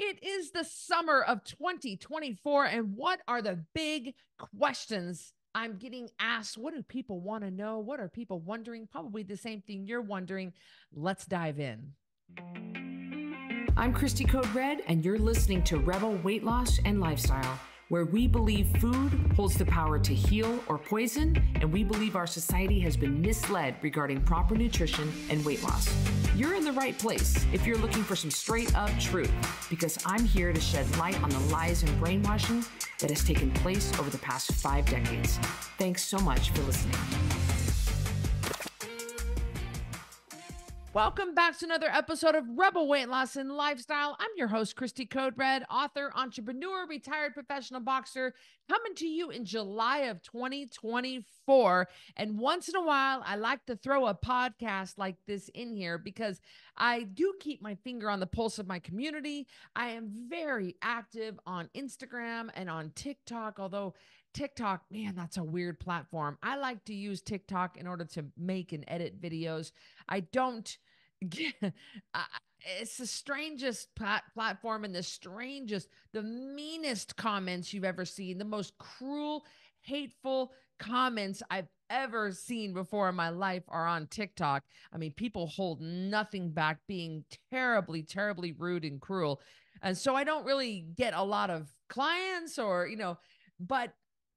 It is the summer of 2024. And what are the big questions I'm getting asked? What do people want to know? What are people wondering? Probably the same thing you're wondering. Let's dive in. I'm Cristy Code Red, and you're listening to Rebel Weight Loss and Lifestyle, where we believe food holds the power to heal or poison, and we believe our society has been misled regarding proper nutrition and weight loss. You're in the right place if you're looking for some straight up truth, because I'm here to shed light on the lies and brainwashing that has taken place over the past 5 decades. Thanks so much for listening. Welcome back to another episode of Rebel Weight Loss and Lifestyle. I'm your host, Cristy Code Red, author, entrepreneur, retired professional boxer, coming to you in July of 2024. And once in a while, I like to throw a podcast like this in here because I do keep my finger on the pulse of my community. I am very active on Instagram and on TikTok, although TikTok, man, that's a weird platform. I like to use TikTok in order to make and edit videos. I don't get, it's the strangest platform and the meanest comments you've ever seen, the most cruel, hateful comments I've ever seen before in my life are on TikTok. I mean, people hold nothing back, being terribly, terribly rude and cruel. And so I don't really get a lot of clients but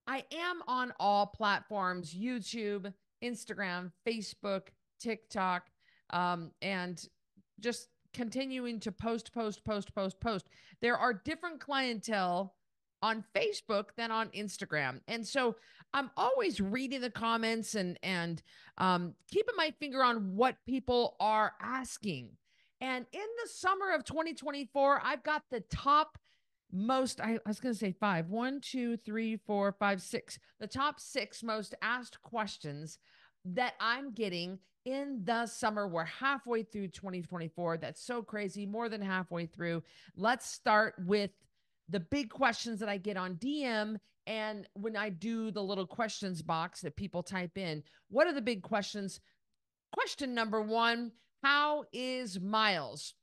I am on all platforms: YouTube, Instagram, Facebook, TikTok, and just continuing to post. There are different clientele on Facebook than on Instagram. And so I'm always reading the comments and keeping my finger on what people are asking. And in the summer of 2024, I've got the top most, I was going to say five, 1, 2, 3, 4, 5, 6, the top 6 most asked questions that I'm getting in the summer. We're halfway through 2024. That's so crazy. More than halfway through. Let's start with the big questions that I get on DM. And when I do the little questions box that people type in, what are the big questions? Question number 1, how is Miles?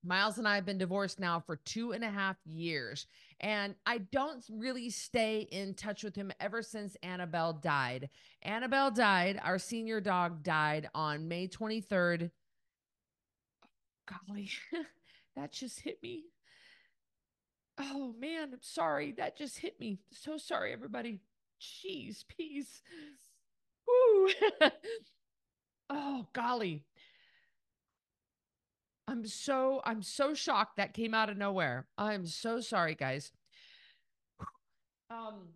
Miles and I have been divorced now for 2.5 years, and I don't really stay in touch with him ever since Annabelle died. Annabelle died. Our senior dog died on May 23rd. Golly, that just hit me. Oh man, I'm sorry. That just hit me. So sorry, everybody. Jeez, peace. Woo. Oh, golly. I'm so shocked that came out of nowhere. I'm so sorry, guys. Um,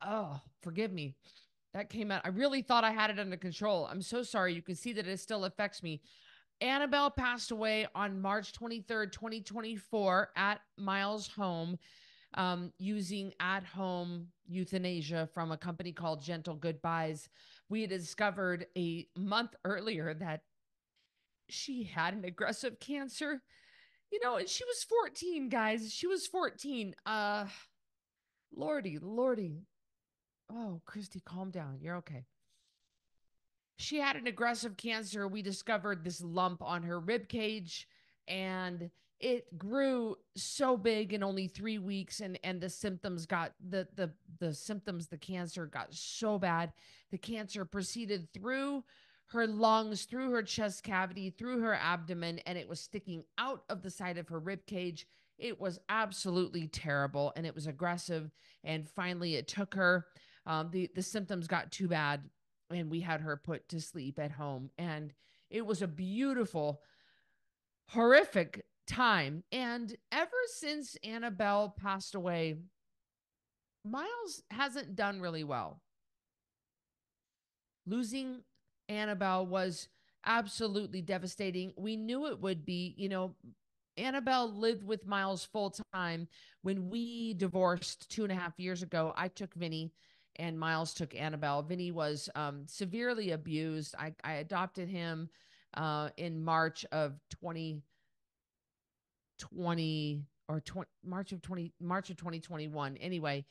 oh, forgive me. That came out. I really thought I had it under control. I'm so sorry. You can see that it still affects me. Annabelle passed away on March 23rd, 2024 at Miles' home, using at-home euthanasia from a company called Gentle Goodbyes. We had discovered a month earlier that she had an aggressive cancer. And she was 14, guys. She was 14. Lordy. Oh, Cristy, calm down. You're okay. She had an aggressive cancer. We discovered this lump on her rib cage, and it grew so big in only 3 weeks, and the symptoms got the symptoms, the cancer got so bad. The cancer proceeded through her lungs, through her chest cavity, through her abdomen, and it was sticking out of the side of her rib cage. It was absolutely terrible, and it was aggressive. And finally, it took her. The symptoms got too bad, and we had her put to sleep at home. And it was a beautiful, horrific time. And ever since Annabelle passed away, Miles hasn't done really well. Losing Annabelle was absolutely devastating. We knew it would be. Annabelle lived with Miles full time. When we divorced 2.5 years ago, I took Vinny and Miles took Annabelle. Vinny was severely abused. I adopted him in March of 2020 or 20, March of 2021. Anyway,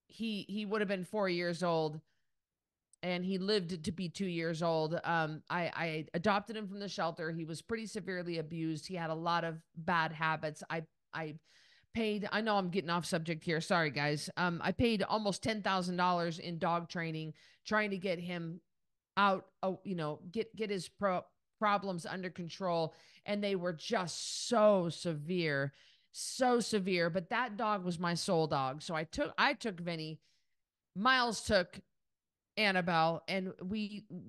he would have been 4 years old and he lived to be 2 years old. I adopted him from the shelter. He was pretty severely abused. He had a lot of bad habits. I paid, I know I'm getting off subject here. Sorry, guys. I paid almost $10,000 in dog training, trying to get him out, get his problems under control. And they were just so severe. But that dog was my soul dog. So I took Vinny. Miles took Annabelle, and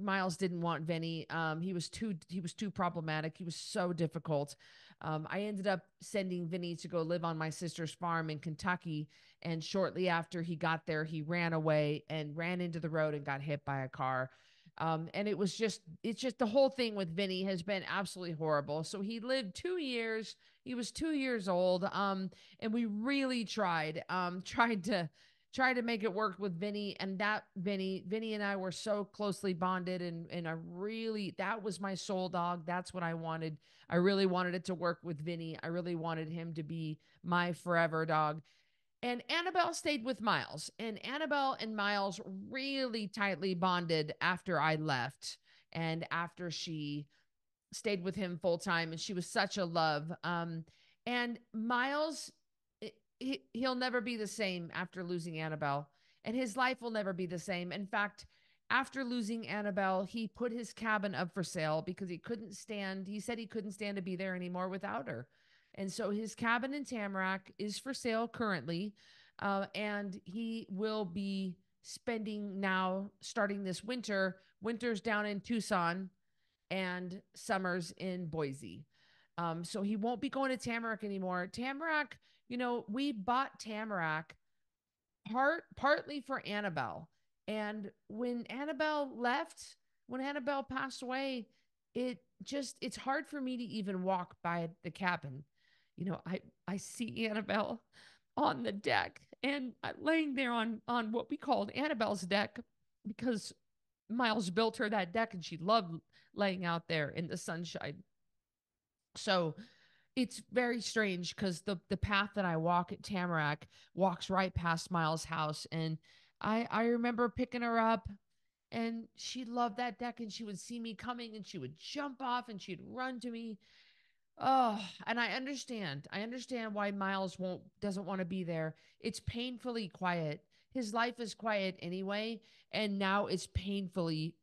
Miles didn't want Vinny. He was too problematic. He was so difficult. I ended up sending Vinny to go live on my sister's farm in Kentucky, and shortly after he got there, he ran away and ran into the road and got hit by a car. And it's just the whole thing with Vinny has been absolutely horrible. So he lived 2 years. He was 2 years old. And we really tried to make it work with Vinny, and that Vinny and I were so closely bonded, and that was my soul dog. That's what I wanted. I really wanted it to work with Vinny. I really wanted him to be my forever dog. And Annabelle stayed with Miles, and Annabelle and Miles really tightly bonded after I left and after she stayed with him full time, and she was such a love. And Miles, he'll never be the same after losing Annabelle, and his life will never be the same. In fact, after losing Annabelle, he put his cabin up for sale because he couldn't stand. He said he couldn't stand to be there anymore without her, and so his cabin in Tamarack is for sale currently, and he will be spending now starting this winter. Winter's down in Tucson and summers in Boise. So he won't be going to Tamarack anymore. Tamarack, we bought Tamarack partly for Annabelle. And when Annabelle passed away, it's hard for me to even walk by the cabin. I see Annabelle on the deck, and I'm laying there on what we called Annabelle's deck, because Miles built her that deck and she loved laying out there in the sunshine. So it's very strange because the path that I walk at Tamarack walks right past Miles' house. And I remember picking her up, and she loved that deck, and she would see me coming and she would jump off and she'd run to me. Oh, and I understand. I understand why Miles won't doesn't want to be there. It's painfully quiet. His life is quiet anyway, and now it's painfully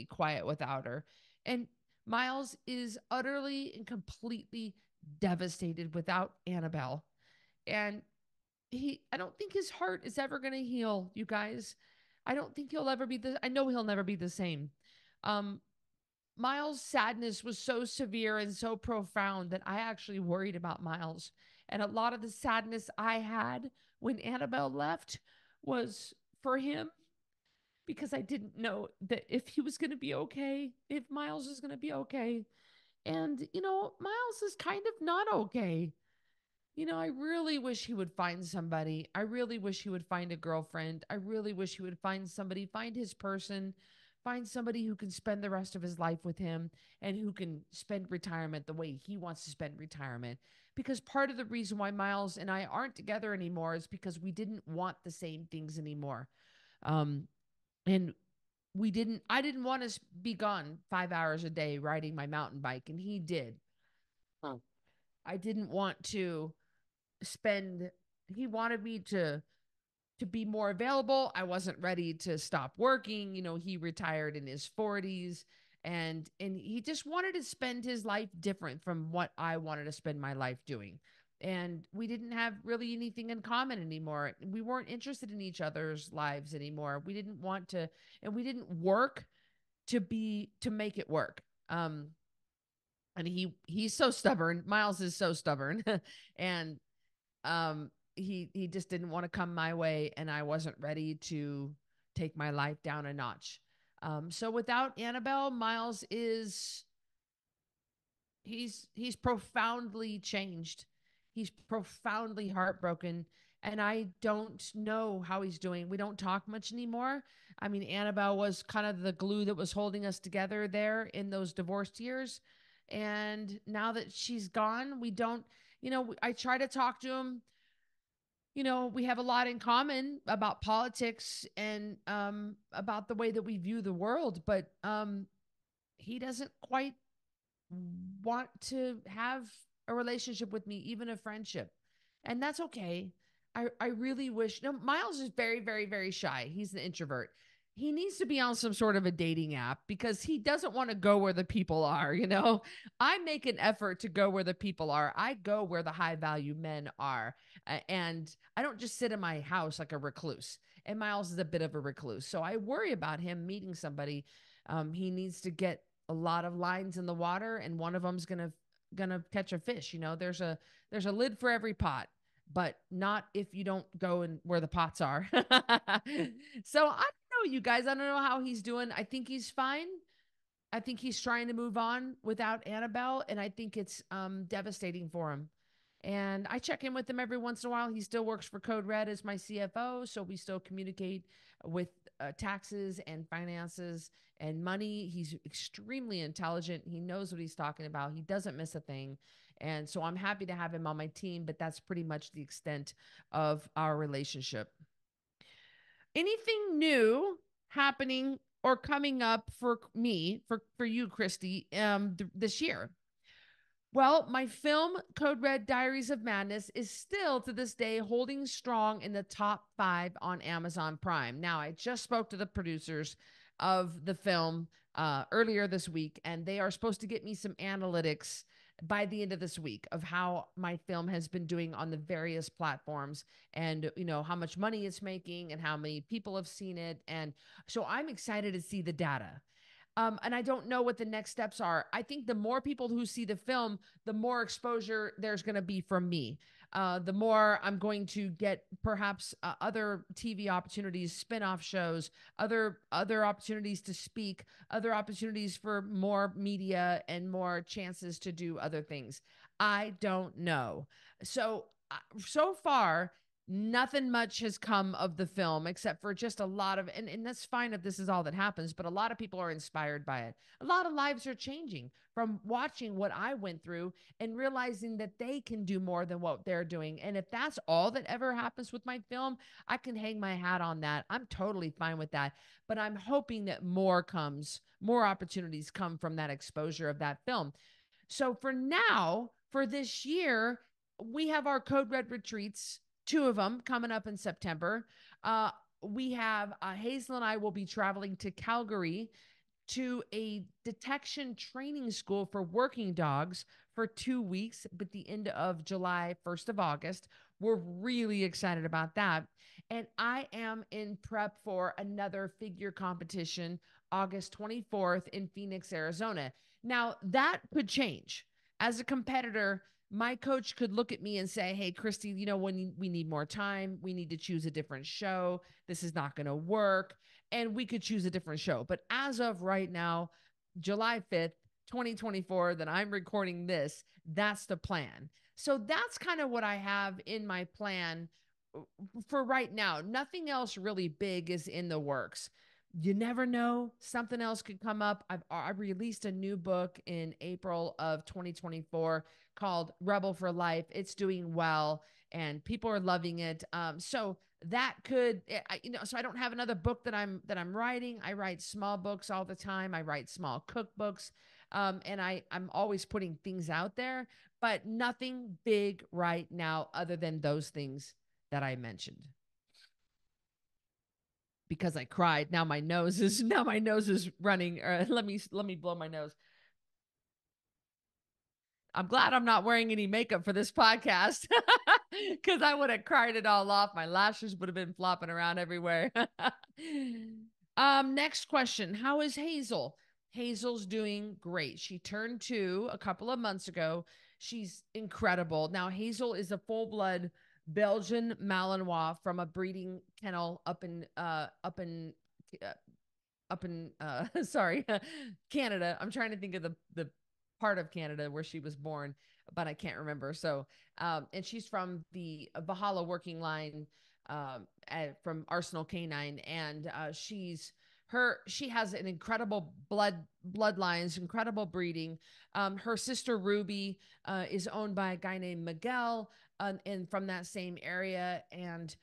quiet without her. And Miles is utterly and completely devastated without Annabelle. And I don't think his heart is ever going to heal, you guys. I don't think he'll ever be I know he'll never be the same. Um, Miles' sadness was so severe and so profound that I actually worried about Miles. And a lot of the sadness I had when Annabelle left was for him, because I didn't know that if he was going to be okay, if Miles is going to be okay. And, Miles is kind of not okay. I really wish he would find somebody. I really wish he would find a girlfriend. I really wish he would find somebody, find his person, find somebody who can spend the rest of his life with him and who can spend retirement the way he wants to spend retirement. Because part of the reason why Miles and I aren't together anymore is because we didn't want the same things anymore. Um, and I didn't want to be gone 5 hours a day riding my mountain bike, and he did. Oh. I didn't want to spend he wanted me to be more available. I wasn't ready to stop working. He retired in his 40s, and he just wanted to spend his life different from what I wanted to spend my life doing. And we didn't have really anything in common anymore. We weren't interested in each other's lives anymore. We didn't want to, and we didn't work to make it work. And he's so stubborn. Miles is so stubborn. And he just didn't want to come my way, and I wasn't ready to take my life down a notch. So without Annabelle, Miles is he's profoundly changed. He's profoundly heartbroken, and I don't know how he's doing. We don't talk much anymore. I mean, Annabelle was kind of the glue that was holding us together there in those divorced years. And now that she's gone, we don't, I try to talk to him, we have a lot in common about politics and about the way that we view the world, but he doesn't quite want to have a relationship with me, even a friendship. And that's okay. I really wish. No, Miles is very, very, very shy. He's an introvert. He needs to be on some sort of a dating app because he doesn't want to go where the people are. I make an effort to go where the people are. I go where the high value men are. And I don't just sit in my house like a recluse. And Miles is a bit of a recluse. So I worry about him meeting somebody. He needs to get a lot of lines in the water, and one of them's gonna catch a fish. There's a lid for every pot, but not if you don't go and where the pots are. So I don't know, you guys. I don't know how he's doing. I think he's fine. I think he's trying to move on without Annabelle, and I think it's devastating for him. And I check in with him every once in a while. He still works for Code Red as my CFO, so we still communicate with taxes and finances and money. He's extremely intelligent. He knows what he's talking about. He doesn't miss a thing. And so I'm happy to have him on my team, but that's pretty much the extent of our relationship. Anything new happening or coming up for me, for you, Cristy, this year? Well, my film, Code Red Diaries of Madness, is still to this day holding strong in the top 5 on Amazon Prime. Now, I just spoke to the producers of the film earlier this week, and they are supposed to get me some analytics by the end of this week of how my film has been doing on the various platforms, and how much money it's making and how many people have seen it. And so I'm excited to see the data. And I don't know what the next steps are. I think the more people who see the film, the more exposure there's going to be from me. The more I'm going to get perhaps other TV opportunities, spin-off shows, other opportunities to speak, other opportunities for more media and more chances to do other things. I don't know. So far, nothing much has come of the film except for just a lot of, and that's fine if this is all that happens, but a lot of people are inspired by it. A lot of lives are changing from watching what I went through and realizing that they can do more than what they're doing. And if that's all that ever happens with my film, I can hang my hat on that. I'm totally fine with that. But I'm hoping that more opportunities come from that exposure of that film. So for now, for this year, we have our Code Red retreats, 2 of them coming up in September. We have Hazel and I will be traveling to Calgary to a detection training school for working dogs for 2 weeks at the end of July, 1st of August. We're really excited about that. And I am in prep for another figure competition August 24th in Phoenix, Arizona. Now, that could change. As a competitor, my coach could look at me and say, hey, Cristy, when we need more time, we need to choose a different show. This is not going to work. And we could choose a different show. But as of right now, July 5th, 2024, that I'm recording this, that's the plan. So that's kind of what I have in my plan for right now. Nothing else really big is in the works. You never know. Something else could come up. I released a new book in April of 2024 called Rebel for Life. It's doing well and people are loving it. So that could, so I don't have another book that I'm writing. I write small books all the time. I write small cookbooks. And I'm always putting things out there, but nothing big right now other than those things that I mentioned. Because I cried. Now my nose is running. Let me blow my nose. I'm glad I'm not wearing any makeup for this podcast because I would have cried it all off. My lashes would have been flopping around everywhere. Next question. How is Hazel? Hazel's doing great. She turned 2 a couple of months ago. She's incredible. Now Hazel is a full-blood Belgian Malinois from a breeding kennel up in sorry, Canada. I'm trying to think of the part of Canada where she was born, but I can't remember. So, and she's from the Valhalla working line from Arsenal Canine, and she has an incredible bloodlines, incredible breeding. Her sister Ruby is owned by a guy named Miguel. and from that same area. And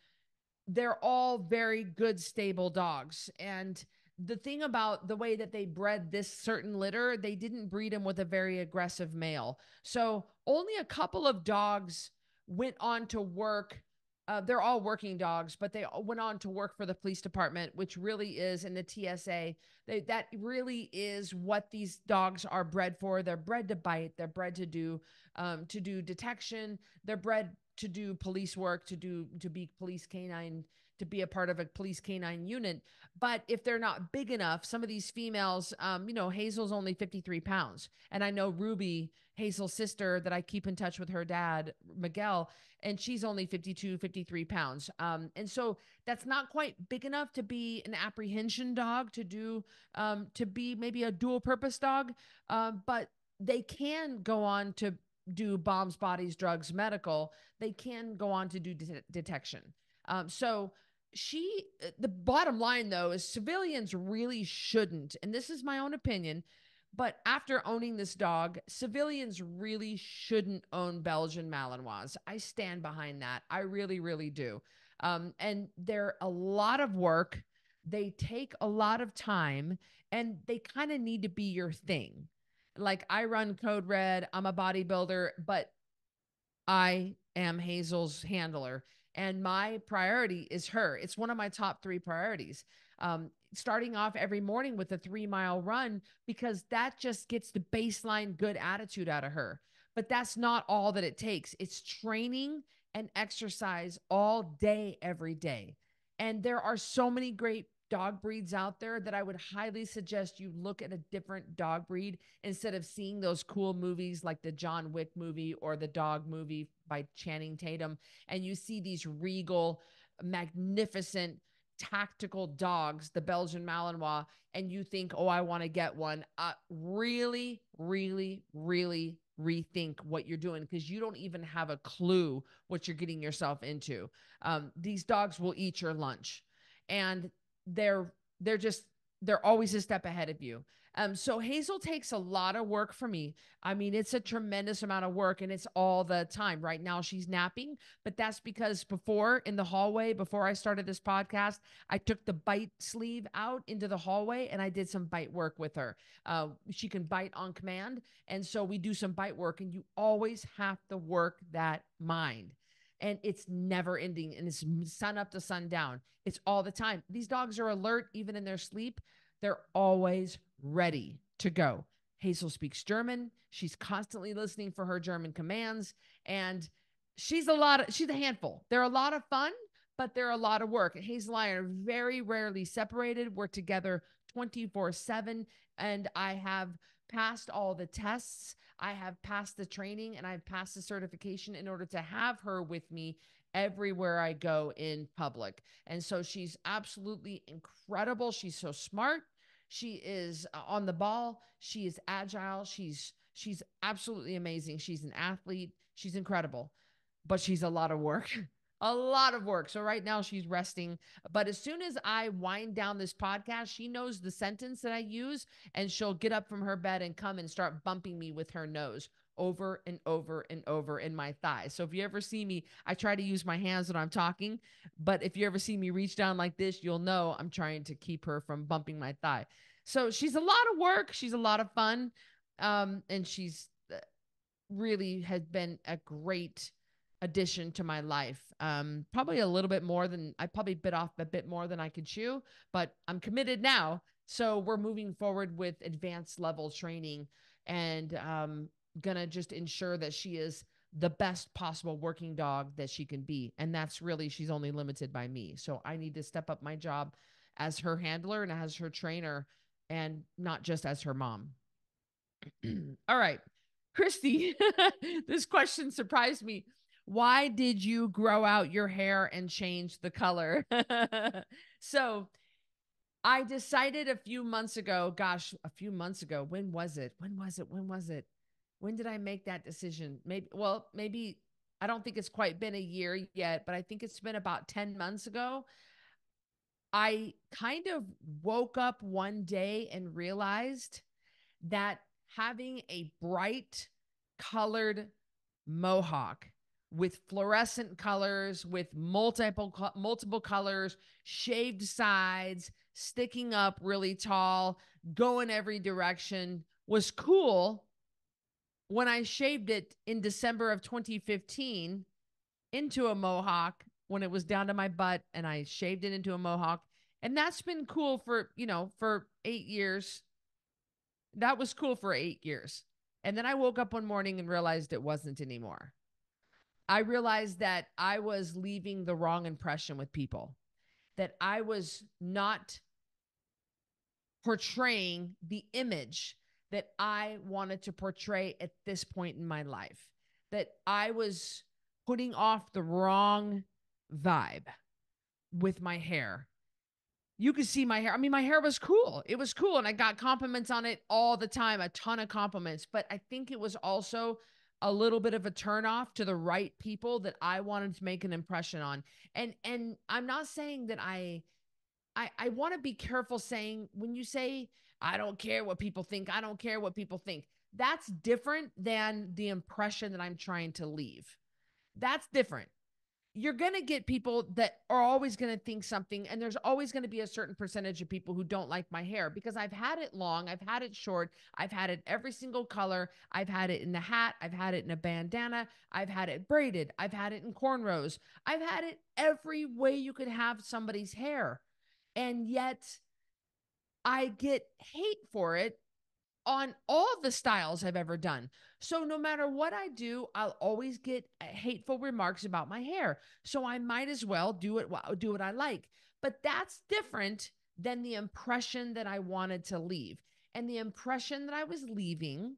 they're all very good, stable dogs. And the thing about the way that they bred this certain litter, they didn't breed them with a very aggressive male. So only a couple of dogs went on to work. They're all working dogs, but they went on to work for the police department, which really is, in the TSA. That really is what these dogs are bred for. They're bred to bite. They're bred to do detection. They're bred to do police work, to be police canine, to be a part of a police canine unit. But if they're not big enough, some of these females, Hazel's only 53 pounds. And I know Ruby, Hazel's sister, that I keep in touch with her dad, Miguel, and she's only 52, 53 pounds. And so that's not quite big enough to be an apprehension dog, to be maybe a dual purpose dog. But they can go on to do bombs, bodies, drugs, medical. They can go on to do detection. So the bottom line though is civilians really shouldn't, and this is my own opinion, but after owning this dog, civilians really shouldn't own Belgian Malinois. I stand behind that. I really, really do. And they're a lot of work. They take a lot of time, and they kind of need to be your thing. Like, I run Code Red. I'm a bodybuilder, but I am Hazel's handler, and my priority is her. It's one of my top 3 priorities. Starting off every morning with a 3-mile run, because that just gets the baseline good attitude out of her. But that's not all that it takes. It's training and exercise all day, every day. And there are so many great dog breeds out there that I would highly suggest you look at a different dog breed instead of seeing those cool movies like the John Wick movie or the Dog movie by Channing Tatum. And you see these regal, magnificent, tactical dogs, the Belgian Malinois, and you think, oh, I want to get one. Really, really, really rethink what you're doing, because you don't even have a clue what you're getting yourself into. These dogs will eat your lunch, and they're always a step ahead of you. So Hazel takes a lot of work for me. I mean, it's a tremendous amount of work, and it's all the time. Right now she's napping, but that's because before, in the hallway, before I started this podcast, I took the bite sleeve out into the hallway and I did some bite work with her. She can bite on command. And so we do some bite work, and you always have to work that mind. And it's never ending, and it's sun up to sundown. It's all the time. These dogs are alert even in their sleep. They're always ready to go. Hazel speaks German. She's constantly listening for her German commands, and she's a handful. They're a lot of fun, but they're a lot of work. Hazel and I are very rarely separated. We're together 24/7, and I have passed all the tests. I have passed the training, and I've passed the certification in order to have her with me everywhere I go in public. And so she's absolutely incredible. She's so smart. She is on the ball. She is agile. She's absolutely amazing. She's an athlete. She's incredible, but she's a lot of work. A lot of work. So right now she's resting. But as soon as I wind down this podcast, she knows the sentence that I use, and she'll get up from her bed and come and start bumping me with her nose over and over and over in my thighs. So if you ever see me, I try to use my hands when I'm talking, but if you ever see me reach down like this, you'll know I'm trying to keep her from bumping my thigh. So she's a lot of work. She's a lot of fun. And she's really has been a great addition to my life. Probably a little bit more than I probably bit off a bit more than I could chew, but I'm committed now. So we're moving forward with advanced level training, and gonna just ensure that she is the best possible working dog that she can be. And that's really, she's only limited by me. So I need to step up my job as her handler and as her trainer, and not just as her mom. All right, Cristy, this question surprised me. Why did you grow out your hair and change the color? So I decided a few months ago, when was it? When did I make that decision? Maybe I don't think it's quite been a year yet, but I think it's been about 10 months ago. I kind of woke up one day and realized that having a bright colored mohawk with fluorescent colors, with multiple colors, shaved sides, sticking up really tall, going every direction, was cool when I shaved it in December of 2015 into a mohawk when it was down to my butt, and I shaved it into a mohawk. And that's been cool for, for 8 years. That was cool for 8 years. And then I woke up one morning and realized it wasn't anymore. I realized that I was leaving the wrong impression with people, that I was not portraying the image that I wanted to portray at this point in my life, that I was putting off the wrong vibe with my hair. You could see my hair. I mean, my hair was cool. It was cool. And I got compliments on it all the time, a ton of compliments. But I think it was also a little bit of a turnoff to the right people that I wanted to make an impression on. And I'm not saying that I want to be careful saying, when you say, I don't care what people think, I don't care what people think, that's different than the impression that I'm trying to leave. That's different. You're going to get people that are always going to think something, and there's always going to be a certain percentage of people who don't like my hair, because I've had it long, I've had it short, I've had it every single color, I've had it in a hat, I've had it in a bandana, I've had it braided, I've had it in cornrows, I've had it every way you could have somebody's hair. And yet I get hate for it on all the styles I've ever done. So no matter what I do, I'll always get hateful remarks about my hair. So I might as well do what I like. But that's different than the impression that I wanted to leave. And the impression that I was leaving,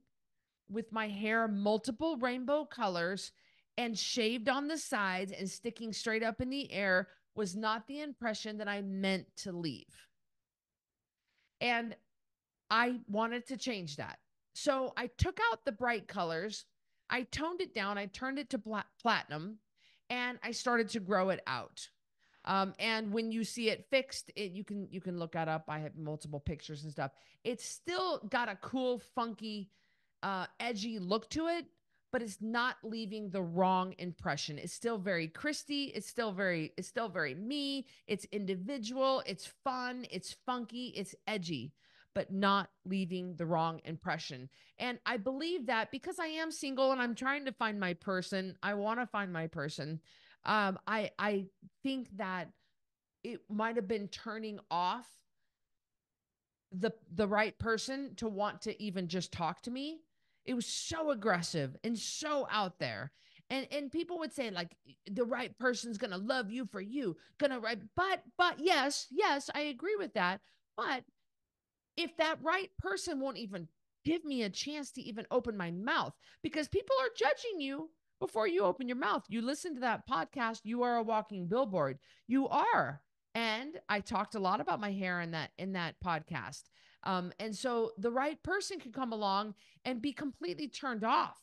with my hair multiple rainbow colors and shaved on the sides and sticking straight up in the air, was not the impression that I meant to leave. And I wanted to change that. So I took out the bright colors, I toned it down, I turned it to platinum, and I started to grow it out. And when you see it fixed, you can look that up. I have multiple pictures and stuff. It's still got a cool, funky, edgy look to it, but it's not leaving the wrong impression. It's still very Cristy. It's still very me. It's individual. It's fun. It's funky. It's edgy, but not leaving the wrong impression. And I believe that because I am single and I'm trying to find my person, I want to find my person. I think that it might have been turning off the right person to want to even just talk to me. It was so aggressive and so out there. And people would say, like, the right person's gonna love you for you, gonna right. But yes, I agree with that. But if that right person won't even give me a chance to even open my mouth, because people are judging you before you open your mouth. You listen to that podcast, you are a walking billboard. You are. And I talked a lot about my hair in that podcast. And so the right person could come along and be completely turned off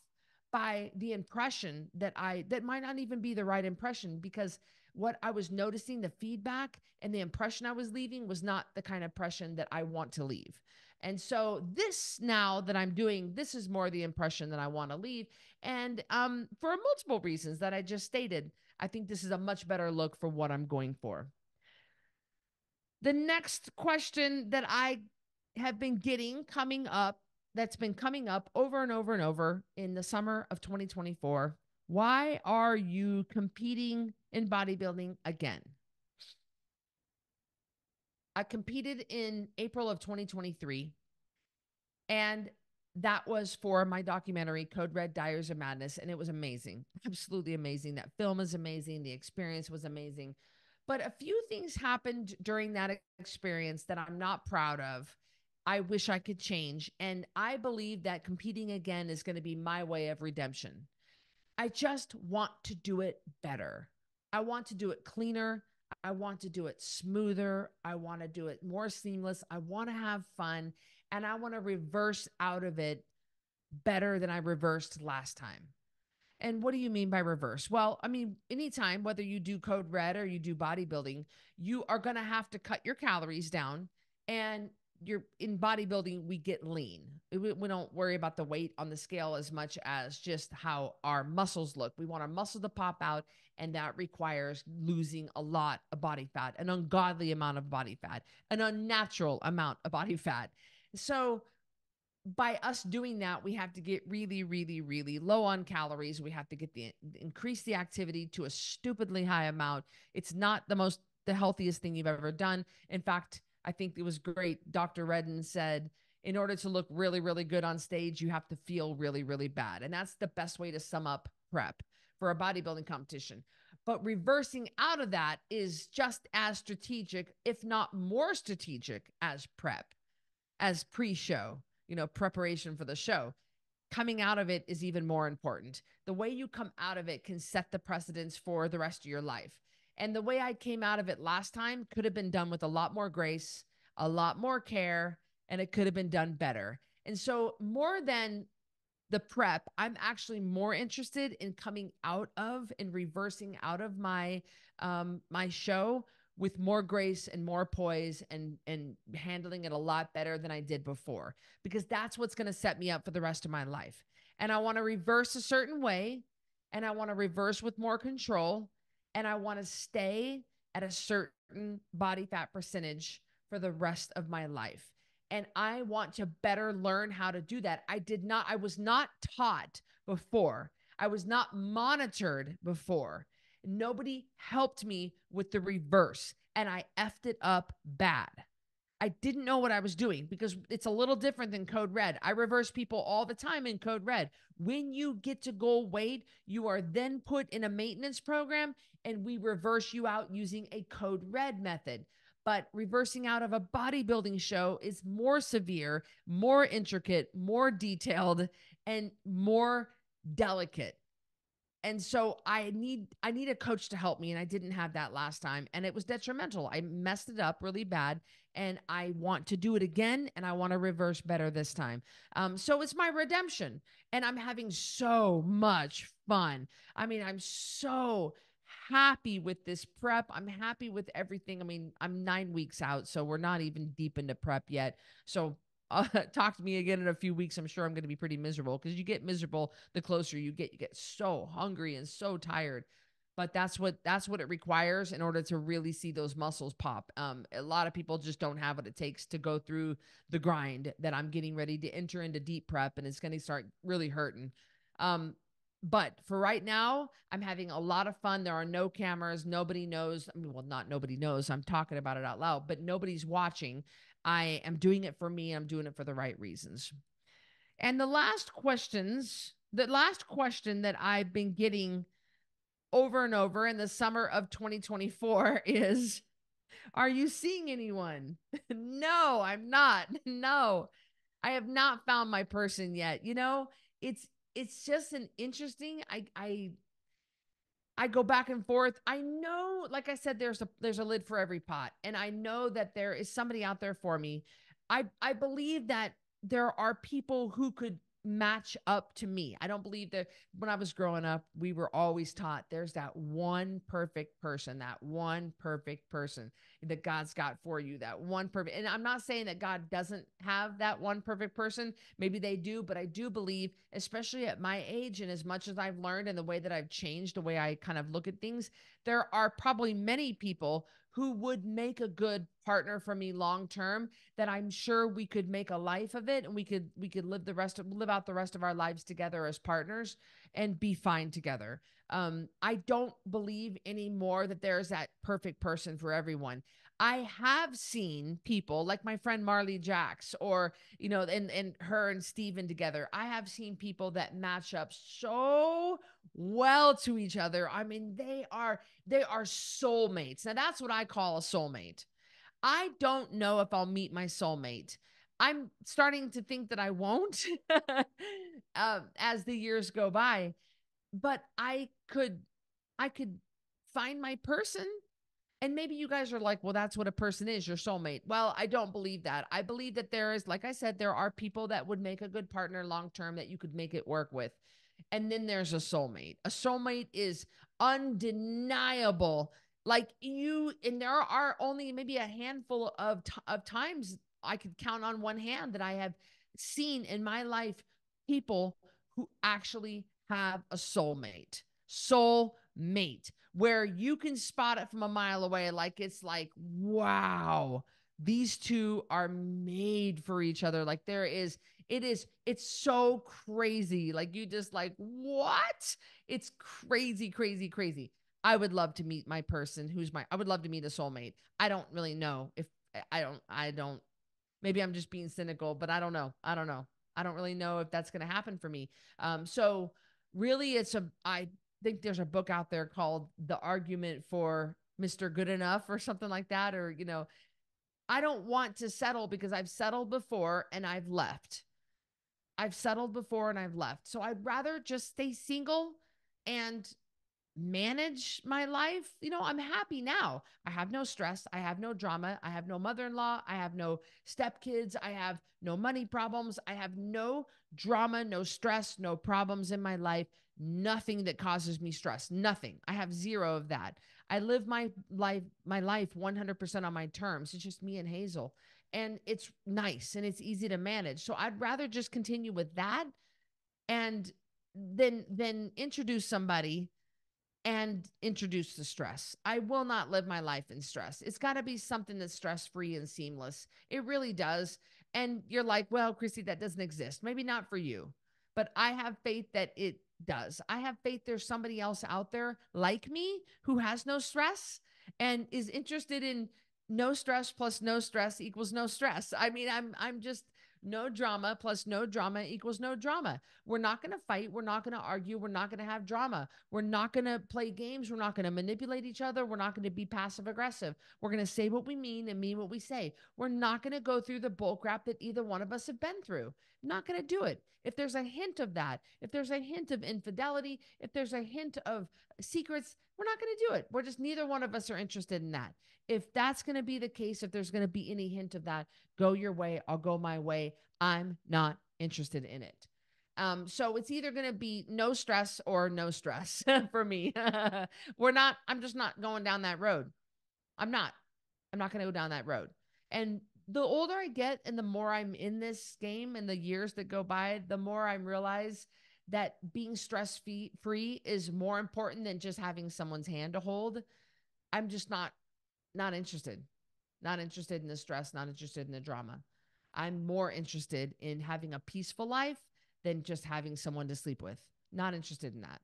by the impression that might not even be the right impression, because what I was noticing, the feedback and the impression I was leaving, was not the kind of impression that I want to leave. And so this, now that I'm doing, this is more the impression that I want to leave. And for multiple reasons that I just stated, I think this is a much better look for what I'm going for. The next question that I have been getting that's been coming up over and over and over in the summer of 2024. Why are you competing in bodybuilding again? I competed in April of 2023, and that was for my documentary, Code Red: Dyers of Madness, and it was amazing. Absolutely amazing. That film is amazing. The experience was amazing. But a few things happened during that experience that I'm not proud of. I wish I could change. And I believe that competing again is going to be my way of redemption. I just want to do it better. I want to do it cleaner. I want to do it smoother. I want to do it more seamless. I want to have fun. And I want to reverse out of it better than I reversed last time. And what do you mean by reverse? Well, I mean, anytime, whether you do Code Red or you do bodybuilding, you are going to have to cut your calories down. And you're in bodybuilding, we get lean. We don't worry about the weight on the scale as much as just how our muscles look. We want our muscle to pop out, and that requires losing a lot of body fat, an ungodly amount of body fat, an unnatural amount of body fat. So by us doing that, we have to get really, really, really low on calories. We have to get increase the activity to a stupidly high amount. It's not the healthiest thing you've ever done. In fact, I think it was great. Dr. Redden said, in order to look really, really good on stage, you have to feel really, really bad. And that's the best way to sum up prep for a bodybuilding competition. But reversing out of that is just as strategic, if not more strategic, as prep, as pre-show, preparation for the show. Coming out of it is even more important. The way you come out of it can set the precedence for the rest of your life. And the way I came out of it last time could have been done with a lot more grace, a lot more care, and it could have been done better. And so more than the prep, I'm actually more interested in coming out of and reversing out of my my show with more grace and more poise and handling it a lot better than I did before, because that's what's going to set me up for the rest of my life. And I want to reverse a certain way, and I want to reverse with more control, and I want to stay at a certain body fat percentage for the rest of my life. And I want to better learn how to do that. I was not taught before. I was not monitored before. Nobody helped me with the reverse, and I effed it up bad. I didn't know what I was doing, because it's a little different than Code Red. I reverse people all the time in Code Red. When you get to goal weight, you are then put in a maintenance program, and we reverse you out using a Code Red method. But reversing out of a bodybuilding show is more severe, more intricate, more detailed, and more delicate. And so I need a coach to help me, and I didn't have that last time, and it was detrimental. I messed it up really bad, and I want to do it again, and I want to reverse better this time. So it's my redemption, and I'm having so much fun. I mean, I'm so happy with this prep. I'm happy with everything. I mean, I'm 9 weeks out, so we're not even deep into prep yet. So talk to me again in a few weeks. I'm sure I'm going to be pretty miserable, because you get miserable the closer you get. You get so hungry and so tired. But that's what it requires in order to really see those muscles pop. A lot of people just don't have what it takes to go through the grind that I'm getting ready to enter into deep prep, and it's going to start really hurting. But for right now, I'm having a lot of fun. There are no cameras. Nobody knows. I mean, well, not nobody knows. I'm talking about it out loud, but nobody's watching. I am doing it for me. I'm doing it for the right reasons. And the last question that I've been getting over and over in the summer of 2024 is, are you seeing anyone? No, I'm not. No, I have not found my person yet. It's just an interesting, I go back and forth. I know, like I said, there's a lid for every pot, and I know that there is somebody out there for me. I believe that there are people who could match up to me. I don't believe that when I was growing up, we were always taught there's that one perfect person that God's got for you, that one perfect. And I'm not saying that God doesn't have that one perfect person. Maybe they do, but I do believe, especially at my age, and as much as I've learned and the way that I've changed the way I kind of look at things, there are probably many people who would make a good partner for me long term, that I'm sure we could make a life of it, and we could live out the rest of our lives together as partners and be fine together. I don't believe anymore that there's that perfect person for everyone. I have seen people like my friend Marley Jacks, or, and her and Steven together. I have seen people that match up so well to each other. I mean, they are soulmates. Now that's what I call a soulmate. I don't know if I'll meet my soulmate. I'm starting to think that I won't as the years go by, but I could find my person. And maybe you guys are like, well, that's what a person is, your soulmate. Well, I don't believe that. I believe that there is, like I said, there are people that would make a good partner long-term that you could make it work with. And then there's a soulmate. A soulmate is undeniable. Like and there are only maybe a handful of times I could count on one hand that I have seen in my life people who actually have a soulmate, where you can spot it from a mile away. Like, it's like, wow, these two are made for each other. Like, it's so crazy. Like, you just like, what? It's crazy, crazy, crazy. I would love to meet my person I would love to meet a soulmate. I don't really know if I don't, maybe I'm just being cynical, but I don't know. I don't really know if that's going to happen for me. So really I think there's a book out there called The Argument for Mr. Good Enough or something like that. Or, I don't want to settle because I've settled before and I've left. So I'd rather just stay single and manage my life. I'm happy now. I have no stress. I have no drama. I have no mother-in-law. I have no stepkids. I have no money problems. I have no drama, no stress, no problems in my life. Nothing that causes me stress. Nothing. I have zero of that. I live my life 100% on my terms. It's just me and Hazel. And it's nice and it's easy to manage. So I'd rather just continue with that and then introduce somebody and introduce the stress. I will not live my life in stress. It's got to be something that's stress-free and seamless. It really does. And you're like, well, Cristy, that doesn't exist. Maybe not for you, but I have faith that it does. I have faith there's somebody else out there like me who has no stress and is interested in no stress plus no stress equals no stress. I mean, I'm just no drama plus no drama equals no drama. We're not going to fight. We're not going to argue. We're not going to have drama. We're not going to play games. We're not going to manipulate each other. We're not going to be passive aggressive. We're going to say what we mean and mean what we say. We're not going to go through the bull crap that either one of us have been through. Not going to do it. If there's a hint of that, if there's a hint of infidelity, if there's a hint of secrets, we're not going to do it. We're just, neither one of us are interested in that. If that's going to be the case, if there's going to be any hint of that, go your way, I'll go my way. I'm not interested in it. So it's either going to be no stress or no stress for me. I'm just not going down that road. I'm not going to go down that road. And the older I get and the more I'm in this game and the years that go by, the more I realize that being stress-free is more important than just having someone's hand to hold. I'm just not interested. Not interested in the stress, not interested in the drama. I'm more interested in having a peaceful life than just having someone to sleep with. Not interested in that.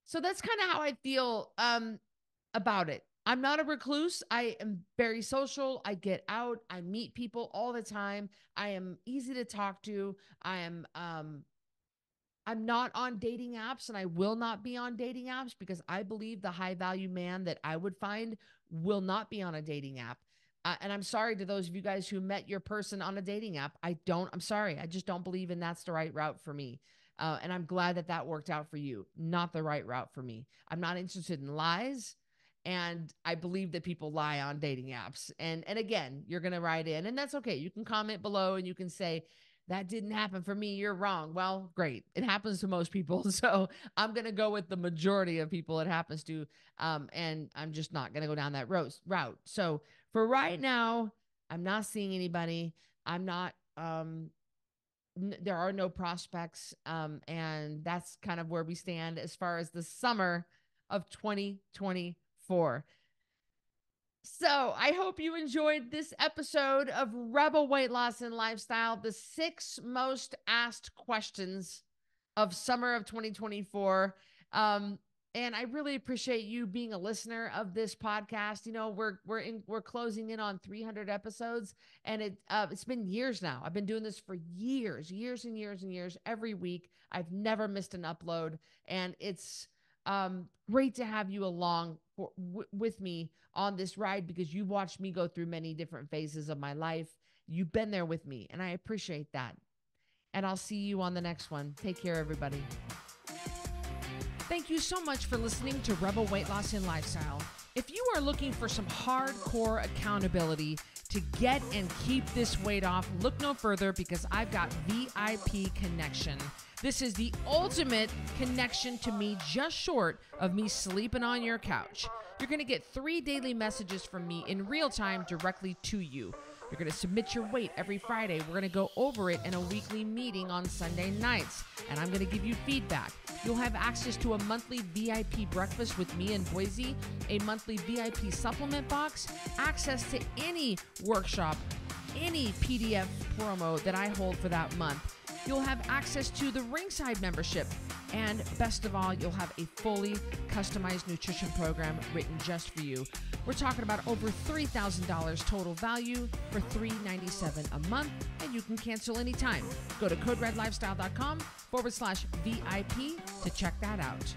So that's kind of how I feel about it. I'm not a recluse. I am very social. I get out. I meet people all the time. I am easy to talk to. I'm not on dating apps, and I will not be on dating apps because I believe the high value man that I would find will not be on a dating app. And I'm sorry to those of you guys who met your person on a dating app. I'm sorry. I just don't believe that's the right route for me. And I'm glad that worked out for you. Not the right route for me. I'm not interested in lies. And I believe that people lie on dating apps. And again, you're going to write in, and that's okay. You can comment below and you can say, that didn't happen for me, you're wrong. Well, great. It happens to most people. So I'm going to go with the majority of people it happens to. And I'm just not going to go down that route. So for right now, I'm not seeing anybody. I'm not, there are no prospects. And that's kind of where we stand as far as the summer of 2024. So I hope you enjoyed this episode of Rebel Weight Loss and Lifestyle, the 6 most asked questions of summer of 2024. And I really appreciate you being a listener of this podcast. You know, we're closing in on 300 episodes, and it's been years now. I've been doing this for years and years, every week. I've never missed an upload, and it's great to have you along with me on this ride, because you watched me go through many different phases of my life. You've been there with me, and I appreciate that. And I'll see you on the next one. Take care, everybody. Thank you so much for listening to Rebel Weight Loss and Lifestyle. If you are looking for some hardcore accountability to get and keep this weight off, look no further, because I've got VIP Connection. This is the ultimate connection to me, just short of me sleeping on your couch. You're going to get 3 daily messages from me in real time directly to you. You're going to submit your weight every Friday. We're going to go over it in a weekly meeting on Sunday nights, and I'm going to give you feedback. You'll have access to a monthly VIP breakfast with me in Boise, a monthly VIP supplement box, access to any workshop, any PDF promo that I hold for that month. You'll have access to the Ringside membership. And best of all, you'll have a fully customized nutrition program written just for you. We're talking about over $3,000 total value for $397 a month, and you can cancel anytime. Go to coderedlifestyle.com/VIP to check that out.